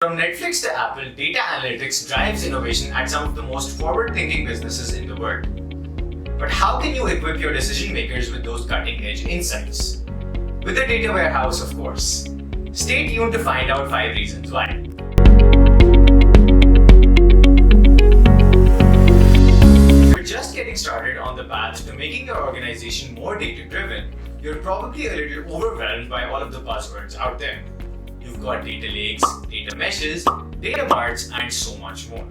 From Netflix to Apple, data analytics drives innovation at some of the most forward-thinking businesses in the world. But how can you equip your decision makers with those cutting-edge insights? With a data warehouse, of course. Stay tuned to find out 5 reasons why. If you're just getting started on the path to making your organization more data-driven, you're probably a little overwhelmed by all of the buzzwords out there. You've got data lakes, data meshes, data marts, and so much more.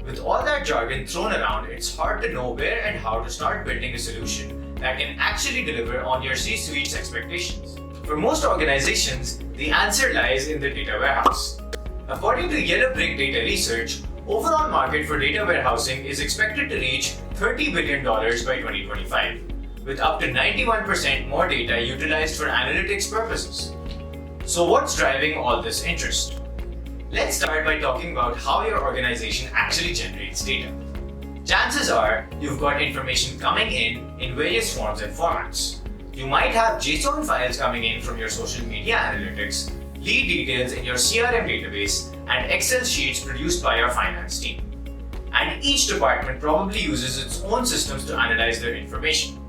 With all that jargon thrown around, it's hard to know where and how to start building a solution that can actually deliver on your C-suite's expectations. For most organizations, the answer lies in the data warehouse. According to Yellow Brick Data Research, overall market for data warehousing is expected to reach $30 billion by 2025, with up to 91% more data utilized for analytics purposes. So what's driving all this interest? Let's start by talking about how your organization actually generates data. Chances are you've got information coming in various forms and formats. You might have JSON files coming in from your social media analytics, lead details in your CRM database, and Excel sheets produced by your finance team. And each department probably uses its own systems to analyze their information.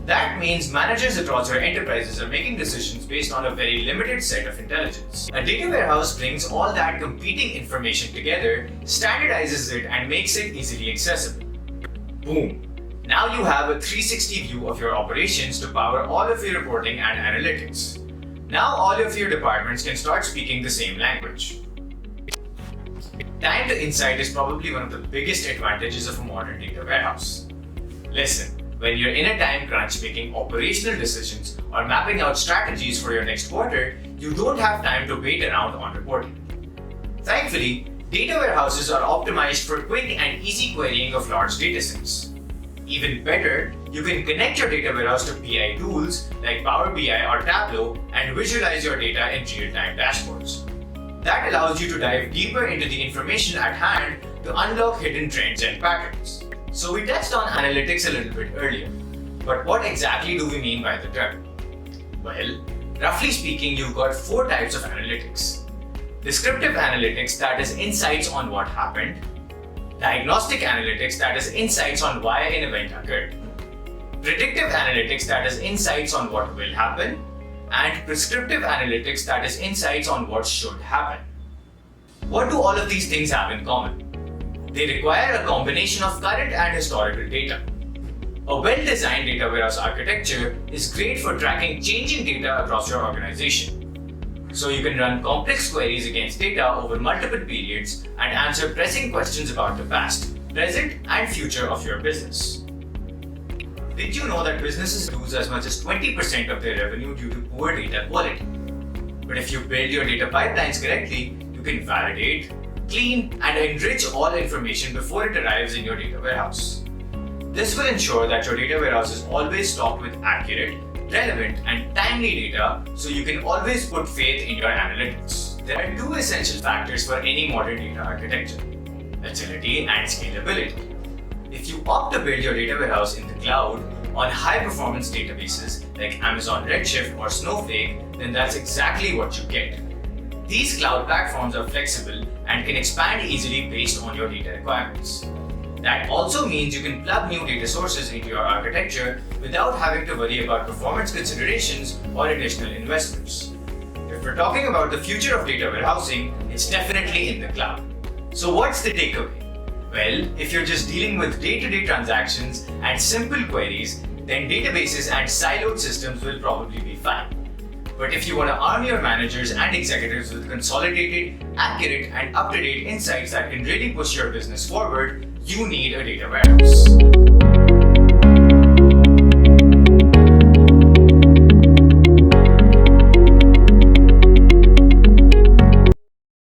That means managers across your enterprises are making decisions based on a very limited set of intelligence. A data warehouse brings all that competing information together, standardizes it, and makes it easily accessible. Boom! Now you have a 360 view of your operations to power all of your reporting and analytics. Now all of your departments can start speaking the same language. Time to insight is probably one of the biggest advantages of a modern data warehouse. Listen. When you're in a time crunch making operational decisions or mapping out strategies for your next quarter, you don't have time to wait around on reporting. Thankfully, data warehouses are optimized for quick and easy querying of large datasets. Even better, you can connect your data warehouse to BI tools like Power BI or Tableau and visualize your data in real-time dashboards. That allows you to dive deeper into the information at hand to unlock hidden trends and patterns. So we touched on analytics a little bit earlier, but what exactly do we mean by the term? Well, roughly speaking, you've got 4 types of analytics. Descriptive analytics, that is insights on what happened. Diagnostic analytics, that is insights on why an event occurred. Predictive analytics, that is insights on what will happen. And prescriptive analytics, that is insights on what should happen. What do all of these things have in common? They require a combination of current and historical data. A well-designed data warehouse architecture is great for tracking changing data across your organization. So you can run complex queries against data over multiple periods and answer pressing questions about the past, present, and future of your business. Did you know that businesses lose as much as 20% of their revenue due to poor data quality? But if you build your data pipelines correctly, you can validate, clean, and enrich all information before it arrives in your data warehouse. This will ensure that your data warehouse is always stocked with accurate, relevant, and timely data so you can always put faith in your analytics. There are 2 essential factors for any modern data architecture: agility and scalability. If you opt to build your data warehouse in the cloud on high-performance databases like Amazon Redshift or Snowflake, then that's exactly what you get. These cloud platforms are flexible and can expand easily based on your data requirements. That also means you can plug new data sources into your architecture without having to worry about performance considerations or additional investments. If we're talking about the future of data warehousing, it's definitely in the cloud. So what's the takeaway? Well, if you're just dealing with day-to-day transactions and simple queries, then databases and siloed systems will probably be fine. But if you want to arm your managers and executives with consolidated, accurate, and up-to-date insights that can really push your business forward, you need a data warehouse.